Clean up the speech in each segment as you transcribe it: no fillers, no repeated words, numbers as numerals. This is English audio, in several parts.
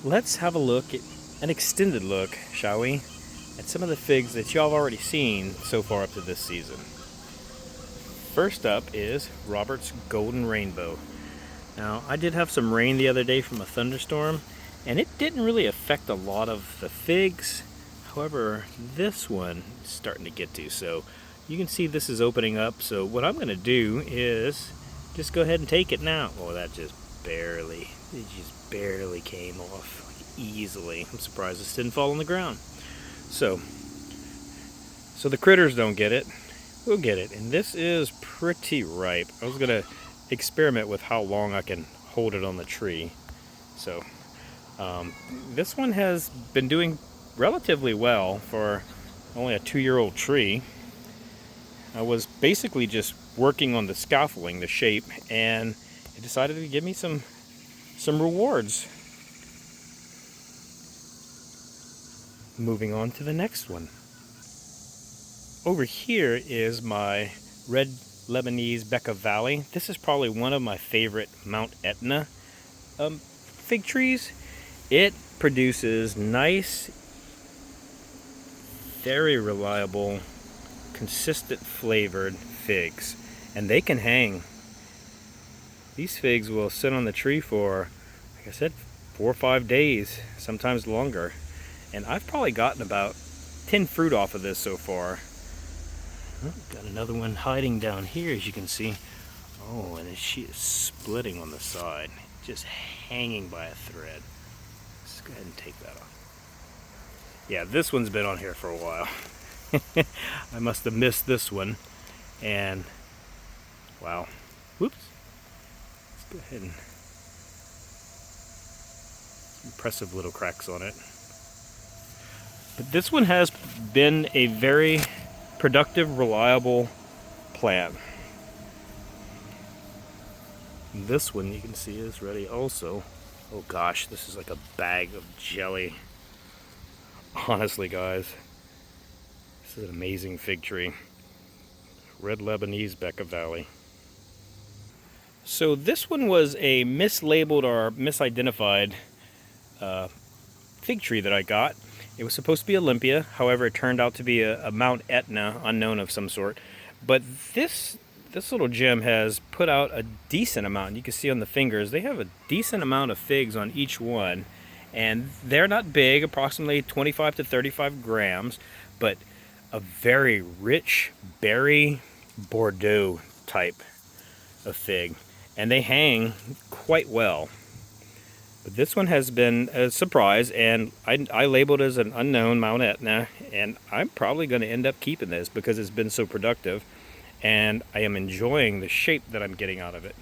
let's have a look at an extended look, shall we, at some of the figs that y'all have already seen so far up to this season. First up is Robert's Golden Rainbow. Now, I did have some rain the other day from a thunderstorm, and it didn't really affect a lot of the figs. However, this one is starting to get to, so you can see this is opening up. So what I'm going to do is just go ahead and take it now. Oh, it just barely came off, like, easily. I'm surprised this didn't fall on the ground. So the critters don't get it. We'll get it. And this is pretty ripe. I was going to experiment with how long I can hold it on the tree. So this one has been doing relatively well for only a 2-year-old tree. I was basically just working on the scaffolding, the shape, and it decided to give me some rewards. Moving on to the next one. Over here is my red Lebanese Becca Valley. This is probably one of my favorite Mount Etna fig trees. It produces nice, very reliable, consistent flavored figs, and they can hang. These figs will sit on the tree for, like I said, 4 or 5 days, sometimes longer. And I've probably gotten about 10 fruit off of this so far. Oh, got another one hiding down here, as you can see. Oh, and she is splitting on the side, just hanging by a thread. Let's go ahead and take that off. Yeah, this one's been on here for a while. I must have missed this one. And, wow. Whoops. Let's go ahead and... impressive little cracks on it. But this one has been a very productive, reliable plant. This one you can see is ready also. Oh gosh, this is like a bag of jelly. Honestly, guys, this is an amazing fig tree. Red Lebanese Becca Valley. So this one was a mislabeled or misidentified fig tree that I got. It was supposed to be Olympia, however it turned out to be a Mount Etna unknown of some sort. But this little gem has put out a decent amount. You can see on the fingers, they have a decent amount of figs on each one. And they're not big, approximately 25 to 35 grams, but a very rich berry Bordeaux type of fig. And they hang quite well. But this one has been a surprise, and I labeled it as an unknown Mount Etna, and I'm probably going to end up keeping this because it's been so productive, and I am enjoying the shape that I'm getting out of it.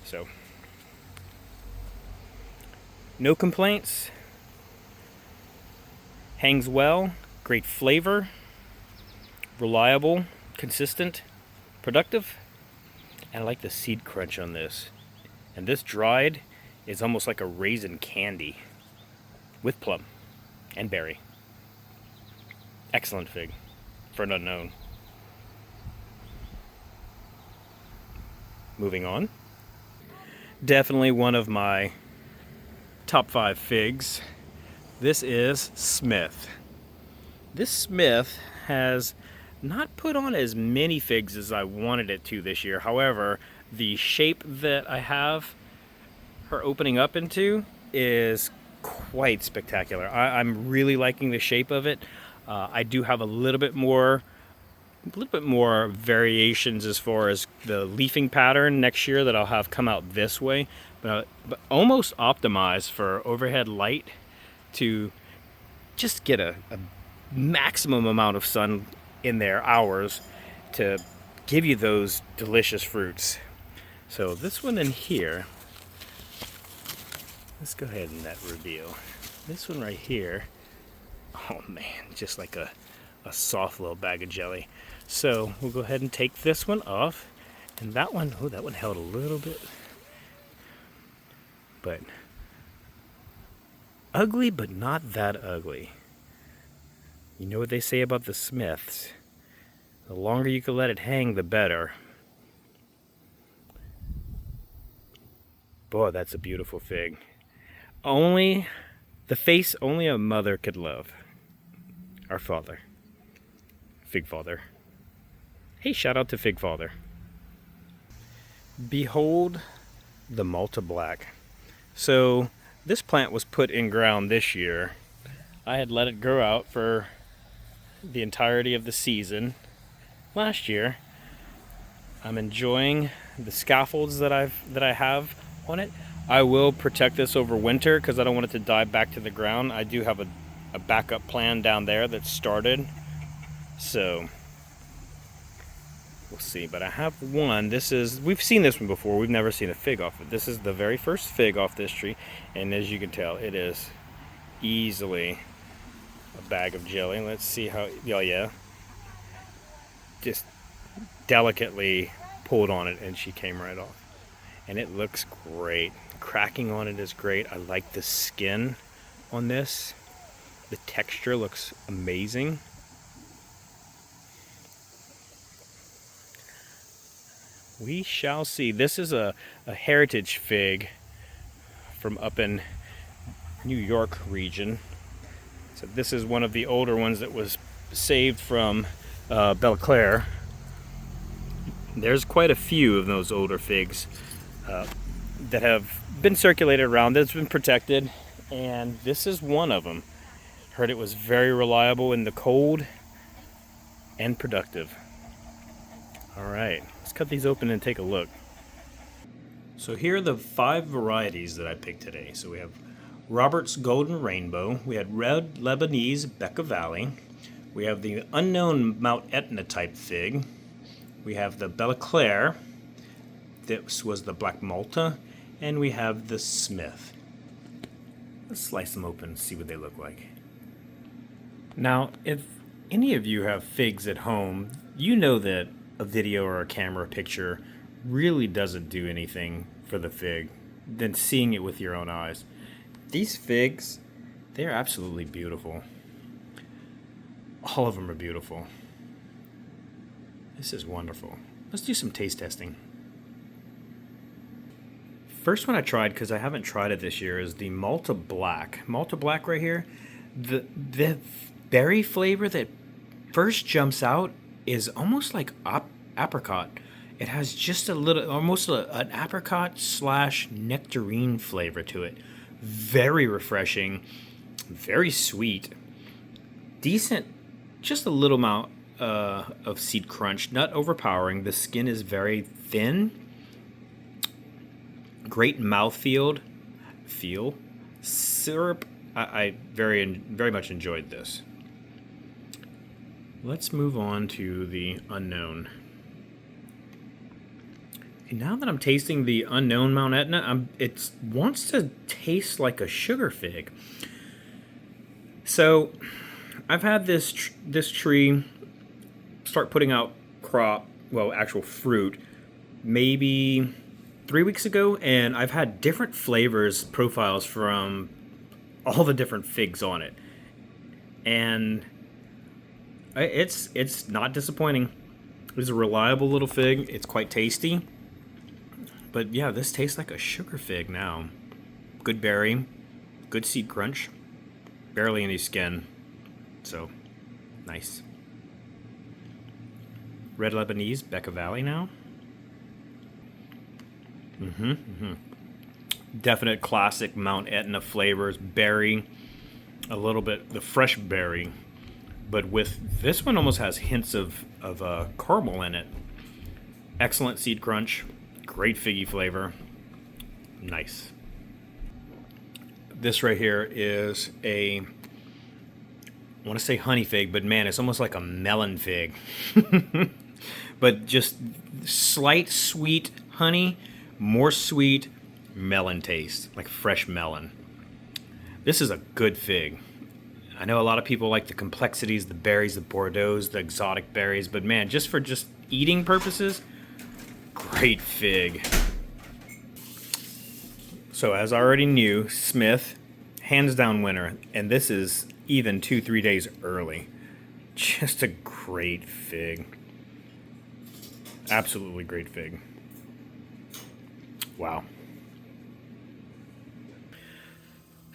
So, no complaints. Hangs well, great flavor, reliable, consistent, productive, and I like the seed crunch on this. And this dried is almost like a raisin candy with plum and berry. Excellent fig for an unknown. Moving on. Definitely one of my top 5 figs. This is Smith. This Smith has not put on as many figs as I wanted it to this year. However, the shape that I have her opening up into is quite spectacular. I'm really liking the shape of it. I do have a little bit more variations as far as the leafing pattern next year that I'll have come out this way, but almost optimized for overhead light to just get a maximum amount of sun in there, hours, to give you those delicious fruits. So this one in here, let's go ahead and reveal. This one right here, oh man, just like a soft little bag of jelly. So we'll go ahead and take this one off. And that one, oh, that one held a little bit. But ugly, but not that ugly. You know what they say about the Smiths? The longer you can let it hang, the better. Boy, that's a beautiful fig. Only The face only a mother could love. Our father. Fig Father. Hey, shout out to Fig Father. Behold the Malta Black. So this plant was put in ground this year. I had let it grow out for the entirety of the season last year. I'm enjoying the scaffolds that I have on it. I will protect this over winter because I don't want it to die back to the ground. I do have a backup plan down there that started, so we'll see. But I have one. We've seen this one before. We've never seen a fig off it. This is the very first fig off this tree, and as you can tell, it is easily a bag of jelly. Let's see how. Oh yeah, just delicately pulled on it, and she came right off. And it looks great. Cracking on it is great. I like the skin on this. The texture looks amazing. We shall see. This is a heritage fig from up in New York region. So this is one of the older ones that was saved from Bellaclare. There's quite a few of those older figs that have been circulated around, that's been protected, and this is one of them. Heard it was very reliable in the cold and productive. All right, let's cut these open and take a look. So here are the 5 varieties that I picked today. So we have Robert's Golden Rainbow, we had red Lebanese Becca Valley, we have the unknown Mount Etna type fig, we have the Bellaclare, this was the Black Malta, and we have the Smith. Let's slice them open and see what they look like. Now, if any of you have figs at home, you know that a video or a camera picture really doesn't do anything for the fig than seeing it with your own eyes. These figs, they're absolutely beautiful. All of them are beautiful. This is wonderful. Let's do some taste testing. First one I tried, because I haven't tried it this year, is the Malta Black. Malta Black right here. The berry flavor that first jumps out is almost like apricot. It has just a little, almost an apricot / nectarine flavor to it. Very refreshing, very sweet, decent, just a little amount of seed crunch, not overpowering. The skin is very thin. Great mouthfeel. Syrup. I very much enjoyed this. Let's move on to the unknown. And now that I'm tasting the unknown Mount Etna, it wants to taste like a sugar fig. So I've had this tree start putting out actual fruit, maybe 3 weeks ago, and I've had different flavors profiles from all the different figs on it, and it's not disappointing. It's a reliable little fig. It's quite tasty, but yeah, this tastes like a sugar fig now. Good berry, good seed crunch, barely any skin, so nice. Red Lebanese Becca Valley now. Definite classic Mount Etna flavors. Berry, a little bit the fresh berry, but with this one almost has hints of caramel in it. Excellent seed crunch, great figgy flavor, nice. This right here is I want to say honey fig, but man, it's almost like a melon fig. But just slight sweet honey, more sweet melon taste, like fresh melon. This is a good fig. I know a lot of people like the complexities, the berries, the Bordeaux, the exotic berries, but man, just for eating purposes, great fig. So as I already knew, Smith, hands down winner, and this is even 2-3 days early. Just a great fig. Absolutely great fig. Wow.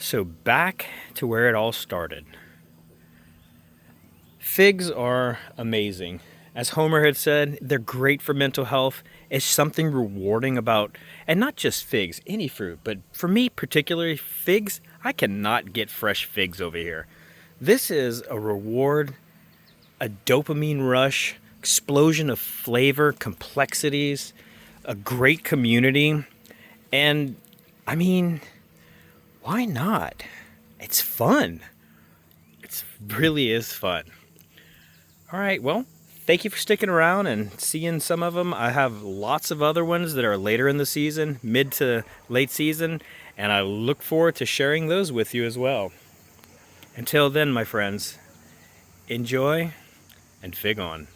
So back to where it all started. Figs are amazing. As Homer had said, they're great for mental health. It's something rewarding about, and not just figs, any fruit, but for me particularly, figs, I cannot get fresh figs over here. This is a reward, a dopamine rush, explosion of flavor, complexities, a great community, and I mean, why not? It's fun. It really is fun. All right, well, thank you for sticking around and seeing some of them. I have lots of other ones that are later in the season, mid to late season, and I look forward to sharing those with you as well. Until then, my friends, enjoy and fig on.